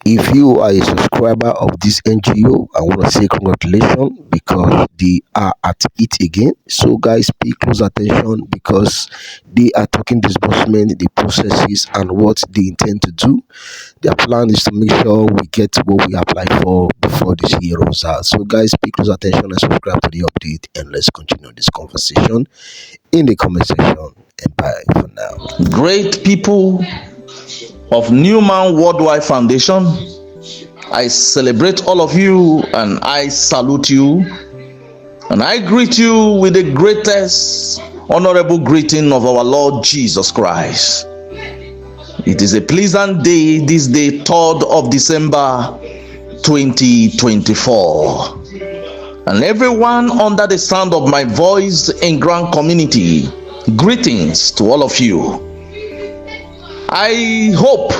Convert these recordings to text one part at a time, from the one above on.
If you are a subscriber of this NGO, I want to say congratulations because they are at it again. So guys, pay close attention because they are talking disbursement, the processes and what they intend to do. Their plan is to make sure we get what we apply for before this year runs out. So guys, pay close attention and subscribe to the update, and let's continue this conversation in the comment section. And bye for now. Great people of Newman Worldwide Foundation, I celebrate all of you and I salute you, and I greet you with the greatest honorable greeting of our Lord Jesus Christ. It is a pleasant day, this day, 3rd of December 2024, and everyone under the sound of my voice in Grand Community, greetings to all of you. I hope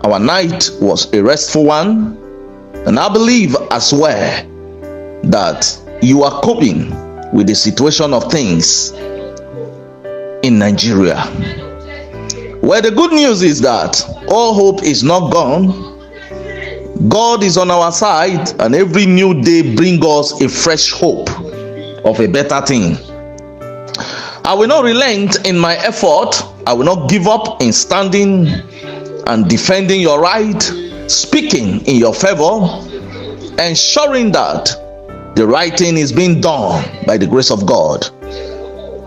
our night was a restful one, and I believe as well that you are coping with the situation of things in Nigeria. Well, the good news is that all hope is not gone. God is on our side, and every new day brings us a fresh hope of a better thing. I will not relent in my effort. I will not give up in standing and defending your right, speaking in your favor, ensuring that the right thing is being done by the grace of God.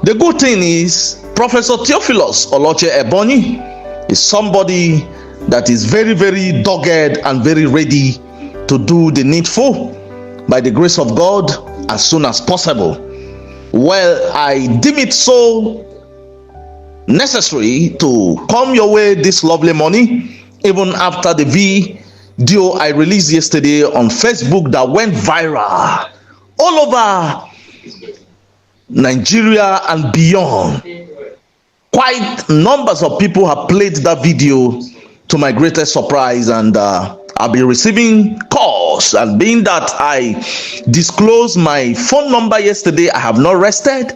The good thing is Professor Theophilus Oloche Ebonyi is somebody that is very, very dogged and very ready to do the needful by the grace of God as soon as possible. Well, I deem it so necessary to come your way this lovely morning, even after the video I released yesterday on Facebook that went viral all over Nigeria and beyond. Quite numbers of people have played that video to my greatest surprise, and I'll be receiving calls, and being that I disclosed my phone number yesterday, I have not rested.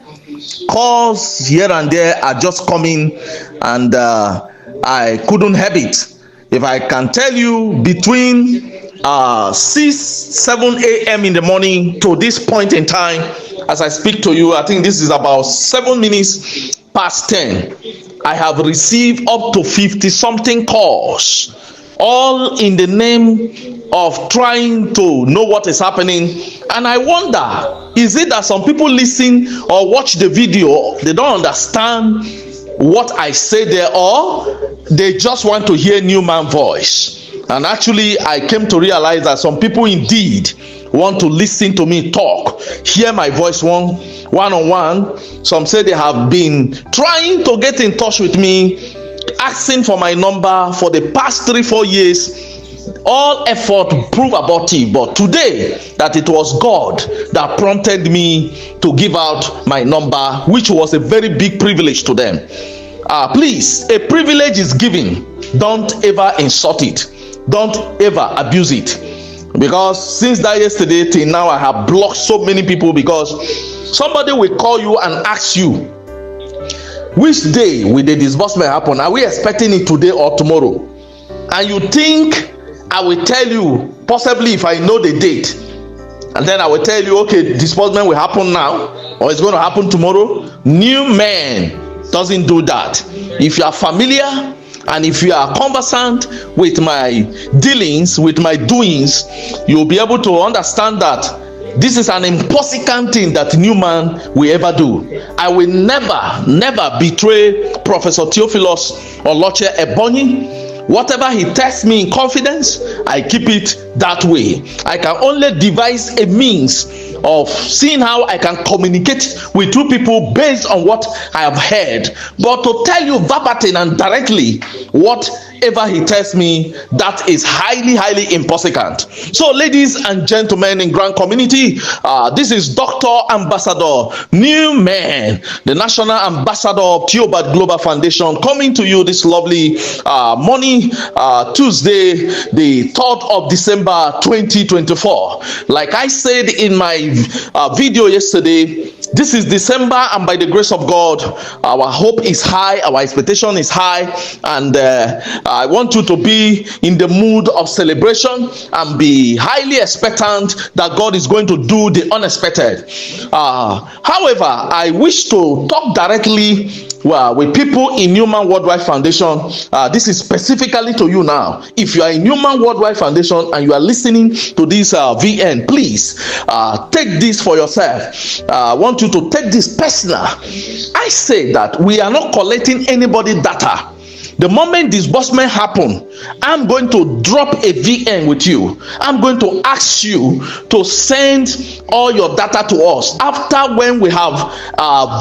Calls here and there are just coming, and I couldn't help it. If I can tell you, between 7 a.m. in the morning to this point in time, as I speak to you, I think this is about 7 minutes past 10. I have received up to 50 something calls, all in the name of trying to know what is happening. And I wonder, is it that some people listen or watch the video, they don't understand what I say there, or they just want to hear Newman voice? And actually, I came to realize that some people indeed want to listen to me talk, hear my voice one-on-one. Some say they have been trying to get in touch with me, asking for my number for the past 3-4 years. All effort prove abortive, but today that it was God that prompted me to give out my number, which was a very big privilege to them. Please, a privilege is given. Don't ever insult it. Don't ever abuse it. Because since that yesterday till now, I have blocked so many people, because somebody will call you and ask you, which day will the disbursement happen? Are we expecting it today or tomorrow? And you think I will tell you, possibly if I know the date, and then I will tell you, okay, disbursement will happen now, or it's going to happen tomorrow. New man doesn't do that. If you are familiar and if you are conversant with my dealings, with my doings, you'll be able to understand that this is an impossible thing that Newman will ever do. I will never betray Professor Theophilus Oloche Ebonyi. Whatever he tells me in confidence, I keep it that way. I can only devise a means of seeing how I can communicate with two people based on what I have heard. But to tell you verbatim and directly whatever he tells me, that is highly impossible. So ladies and gentlemen in Grand Community, this is Dr. Ambassador Newman, the National Ambassador of Theobarth Global Foundation, coming to you this lovely morning, Tuesday, the 3rd of December 2024. Like I said in my video yesterday, this is December, and by the grace of God, our hope is high, our expectation is high, and I want you to be in the mood of celebration and be highly expectant that God is going to do the unexpected. However, I wish to talk directly with people in Newman Worldwide Foundation. This is specifically to you now. If you are in Newman Worldwide Foundation and you are listening to this VN, please take this for yourself. I want you to take this personal. I say that we are not collecting anybody data. The moment disbursement happen, I'm going to drop a VN with you. I'm going to ask you to send all your data to us after when we have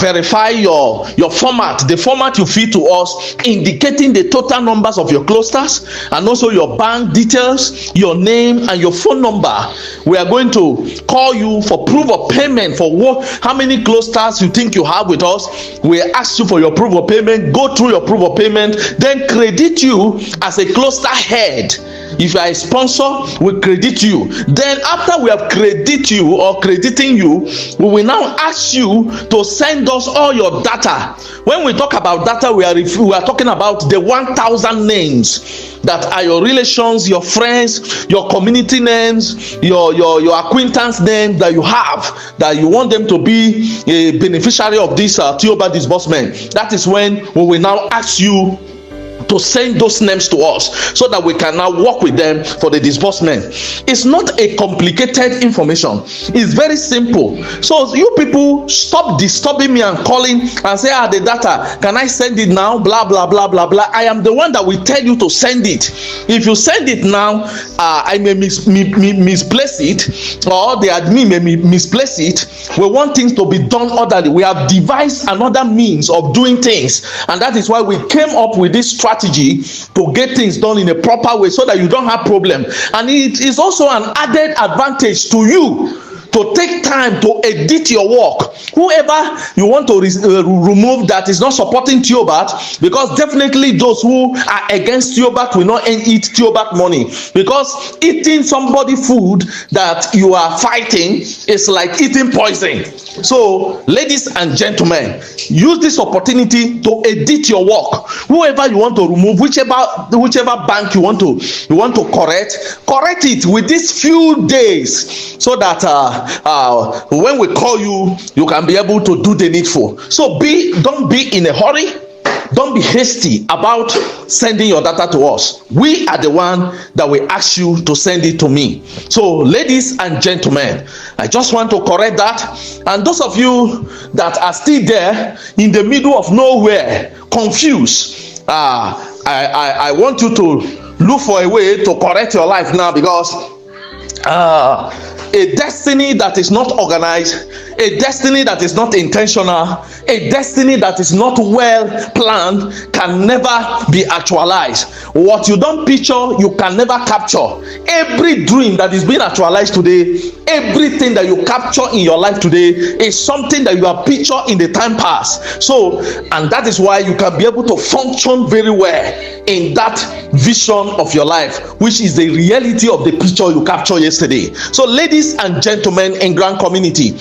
verified your format, the format you feed to us, indicating the total numbers of your clusters and also your bank details, your name and your phone number. We are going to call you for proof of payment for how many clusters you think you have with us. We ask you for your proof of payment. Go through your proof of payment, then credit you as a cluster head. If you are a sponsor, we credit you. Then after we have credited you or crediting you, we will now ask you to send us all your data. When we talk about data, we are talking about the 1,000 names that are your relations, your friends, your community names, your acquaintance names that you have, that you want them to be a beneficiary of this Theobarth disbursement. That is when we will now ask you to send those names to us so that we can now work with them for the disbursement. It's not a complicated information. It's very simple. So you people stop disturbing me and calling and say, the data, can I send it now? Blah, blah, blah, blah, blah. I am the one that will tell you to send it. If you send it now, I may misplace it, or the admin may misplace it. We want things to be done orderly. We have devised another means of doing things, and that is why we came up with this strategy to get things done in a proper way so that you don't have problem. And it is also an added advantage to you to take time to edit your work. Whoever you want to remove that is not supporting Theobarth, because definitely those who are against Theobarth will not eat Theobarth money, because eating somebody food that you are fighting is like eating poison. So ladies and gentlemen, use this opportunity to edit your work. Whoever you want to remove, whichever bank you want to correct it with these few days, so that when we call you, you can be able to do the needful. So don't be in a hurry. Don't be hasty about sending your data to us. We are the one that will ask you to send it to me. So ladies and gentlemen, I just want to correct that. And those of you that are still there in the middle of nowhere, confused, I want you to look for a way to correct your life now, because a destiny that is not organized, a destiny that is not intentional, a destiny that is not well planned can never be actualized. What you don't picture, you can never capture. Every dream that is being actualized today, everything that you capture in your life today is something that you have pictured in the time past. So, and that is why you can be able to function very well in that vision of your life, which is the reality of the picture you captured yesterday. So ladies and gentlemen in grand community,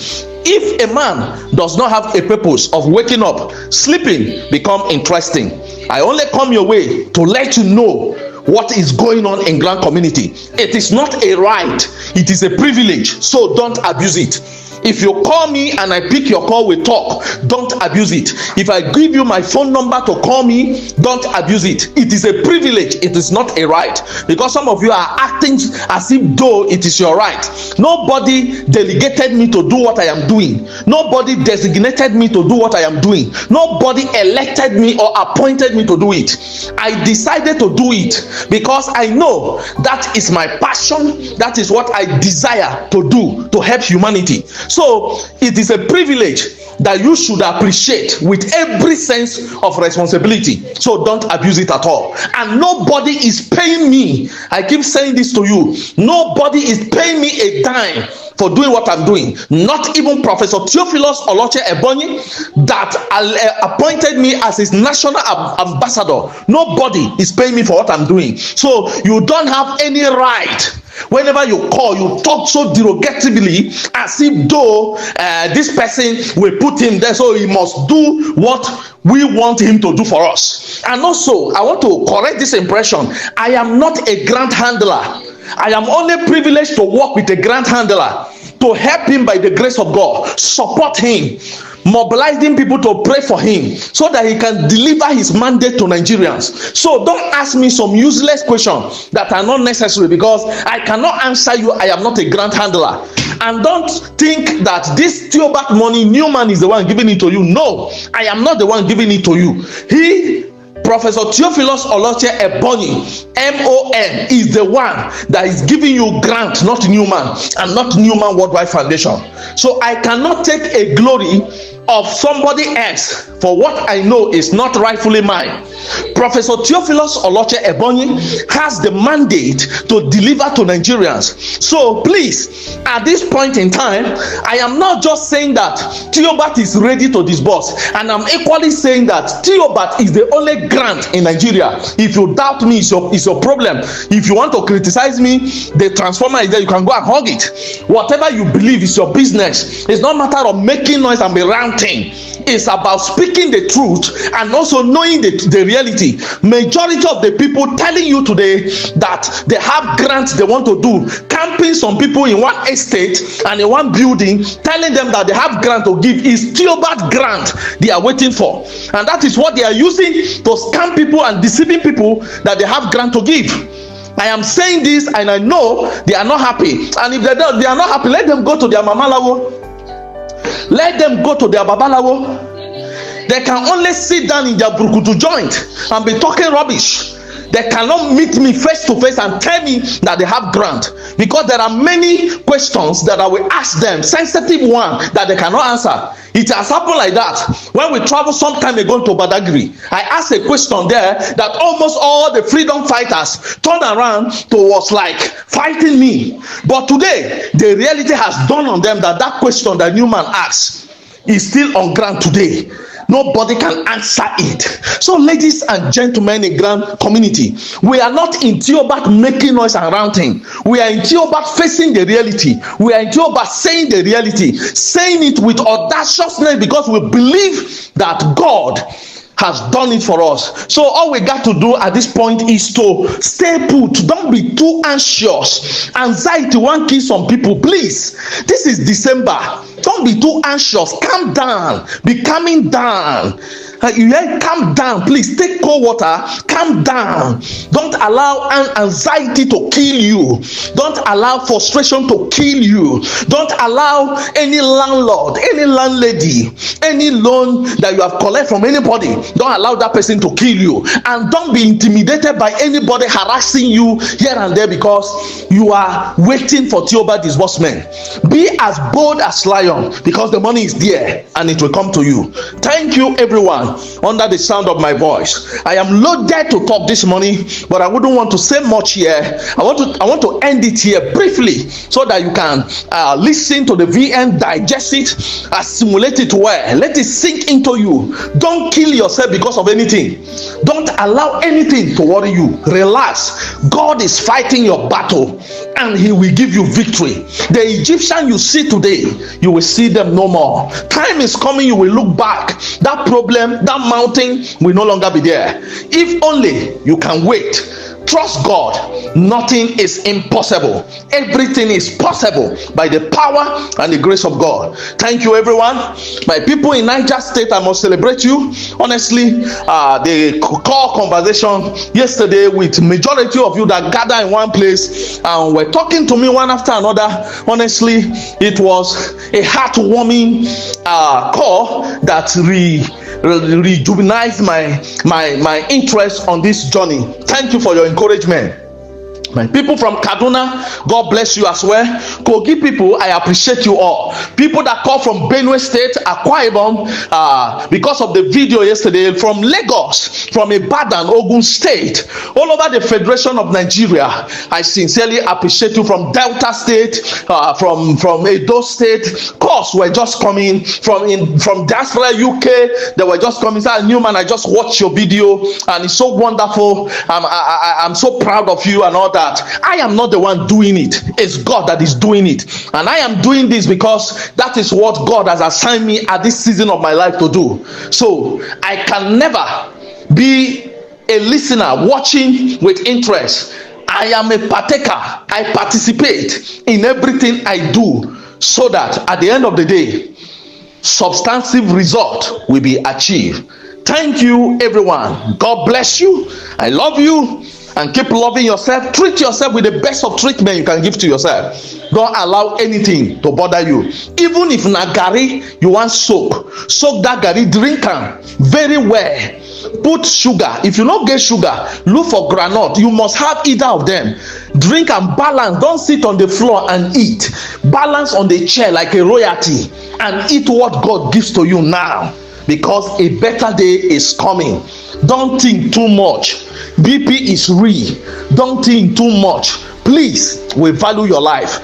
if a man does not have a purpose of waking up, sleeping become interesting. I only come your way to let you know what is going on in grand community. It is not a right, it is a privilege, so don't abuse it. If you call me and I pick your call, we talk. Don't abuse it. If I give you my phone number to call me, don't abuse it. It is a privilege. It is not a right. Because some of you are acting as if though it is your right. Nobody delegated me to do what I am doing. Nobody designated me to do what I am doing. Nobody elected me or appointed me to do it. I decided to do it because I know that is my passion. That is what I desire to do, to help humanity. So it is a privilege that you should appreciate with every sense of responsibility. So don't abuse it at all. And nobody is paying me. I keep saying this to you. Nobody is paying me a dime for doing what I'm doing. Not even Professor Theophilus Oloche Ebonyi that appointed me as his national ambassador. Nobody is paying me for what I'm doing. So you don't have any right Whenever you call, you talk so derogatively as if though this person will put him there, so he must do what we want him to do for us. And also, I want to correct this impression. I am not a grant handler. I am only privileged to work with a grant handler, to help him by the grace of God, support him, mobilizing people to pray for him so that he can deliver his mandate to Nigerians. So don't ask me some useless questions that are not necessary, because I cannot answer you. I am not a grant handler. And don't think that this Theobarth money, Newman is the one giving it to you. No, I am not the one giving it to you. Professor Theophilus Oloche Ebonyi, MON, is the one that is giving you grant, not Newman, and not Newman Worldwide Foundation. So I cannot take a glory of somebody else for what I know is not rightfully mine. Professor Theophilus Oloche Ebonyi has the mandate to deliver to Nigerians. So please, at this point in time, I am not just saying that Theobarth is ready to disburse, and I'm equally saying that Theobarth is the only grant in Nigeria. If you doubt me, it's your problem. If you want to criticize me, the transformer is there, you can go and hug it. Whatever you believe is your business. It's not a matter of making noise and be ranting. It's about speaking the truth and also knowing the reality. Majority of the people telling you today that they have grants they want to do, camping some people in one estate and in one building, telling them that they have grant to give, is Theobarth grant they are waiting for. And that is what they are using to scam people and deceiving people that they have grant to give. I am saying this and I know they are not happy. And if they are not happy, let them go to their mamalawo. Let them go to their babalawo. They can only sit down in their brukutu joint and be talking rubbish. They cannot meet me face to face and tell me that they have grant, because there are many questions that I will ask them, sensitive one, that they cannot answer. It has happened like that. When we traveled some time ago to Badagry, I asked a question there that almost all the freedom fighters turned around towards like fighting me. But today, the reality has dawned on them that that question that Newman asked is still on ground today. Nobody can answer it. So, ladies and gentlemen in grand community, we are not in Theobarth making noise and ranting. We are in Theobarth facing the reality. We are in Theobarth saying the reality, saying it with audaciousness, because we believe that God has done it for us. So all we got to do at this point is to stay put. Don't be too anxious. Anxiety won't kill some people. Please, this is December. Don't be too anxious. Calm down. Be calming down. Calm down, please. Take cold water. Calm down. Don't allow anxiety to kill you. Don't allow frustration to kill you. Don't allow any landlord, any landlady, any loan that you have collected from anybody, don't allow that person to kill you. And don't be intimidated by anybody harassing you here and there because you are waiting for Theobarth disbursement. Be as bold as lion, because the money is there and it will come to you. Thank you, everyone. Under the sound of my voice, I am loaded to talk this morning, but I wouldn't want to say much here. I want to end it here briefly so that you can listen to the VN, digest it, assimilate it well, let it sink into you. Don't kill yourself because of anything. Don't allow anything to worry you. Relax. God is fighting your battle and he will give you victory. The Egyptian you see today, you will see them no more. Time is coming, you will look back. That problem, that mountain will no longer be there. If only you can wait. Trust God. Nothing is impossible. Everything is possible by the power and the grace of God. Thank you, everyone. My people in Niger State, I must celebrate you. Honestly, the call conversation yesterday with majority of you that gather in one place and were talking to me one after another. Honestly, it was a heartwarming call that rejuvenates my interest on this journey. Thank you for your encouragement. My people from Kaduna, God bless you as well. Kogi people, I appreciate you all. People that call from Benue State, Akwa Ibom, because of the video yesterday, from Lagos, from Ibadan, Ogun State, all over the Federation of Nigeria, I sincerely appreciate you. From Delta State, from Edo State, of course, we're just coming from diaspora UK. They were just coming. Say, Newman, I just watched your video and it's so wonderful. I'm so proud of you and all that. that I am not the one doing it, it's God that is doing it, and I am doing this because that is what God has assigned me at this season of my life to do. So I can never be a listener watching with interest. I am a partaker. I participate in everything I do, so that at the end of the day, substantive result will be achieved. Thank you, everyone. God bless you. I love you, and keep loving yourself. Treat yourself with the best of treatment you can give to yourself. Don't allow anything to bother you. Even if na garri you want soak that garri, drink am very well. Put sugar. If you no get sugar, look for groundnut. You must have either of them. Drink and balance. Don't sit on the floor and eat. Balance on the chair like a royalty and eat what God gives to you now, because a better day is coming. Don't think too much. BP is real. Don't think too much. Please, we value your life.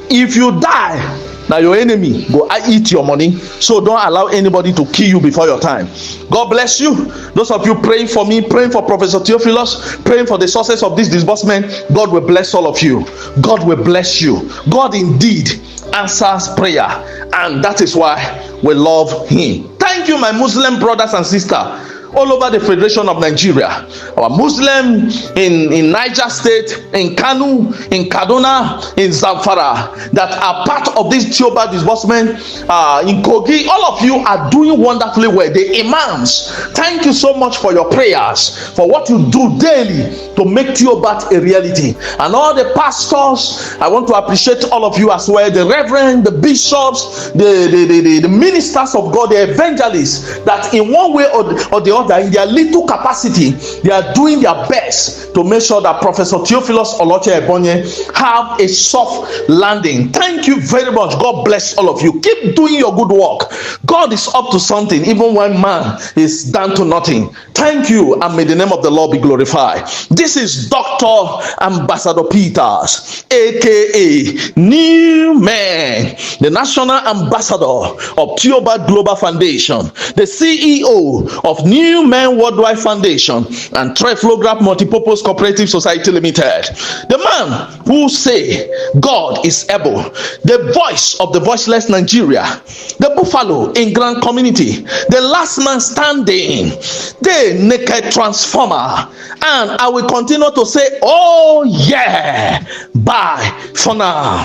If you die, now your enemy go eat your money. So don't allow anybody to kill you before your time. God bless you. Those of you praying for me, praying for Professor Theophilus, praying for the success of this disbursement, God will bless all of you. God will bless you. God indeed answers prayer, and that is why we love him. Thank you, my Muslim brothers and sisters all over the Federation of Nigeria, our Muslim in Niger State, in Kano, in Kaduna, in Zamfara, that are part of this Theobarth disbursement, in Kogi. All of you are doing wonderfully well. The imams, thank you so much for your prayers, for what you do daily to make Theobarth a reality. And all the pastors, I want to appreciate all of you as well, the reverend, the bishops, the ministers of God, the evangelists, that in one way or the other, in their little capacity, they are doing their best to make sure that Professor Theophilus Oloche Ebonye have a soft landing. Thank you very much. God bless all of you. Keep doing your good work. God is up to something, even when man is down to nothing. Thank you, and may the name of the Lord be glorified. This is Dr. Ambassador Peters, aka New Man, the National Ambassador of Theobarth Global Foundation, the CEO of New Man Worldwide Foundation and Treflograph Multipurpose Cooperative Society Limited. The man who say God is able, the voice of the voiceless Nigeria, the buffalo in grand community, the last man standing, the naked transformer. And I will continue to say, oh yeah, bye for now.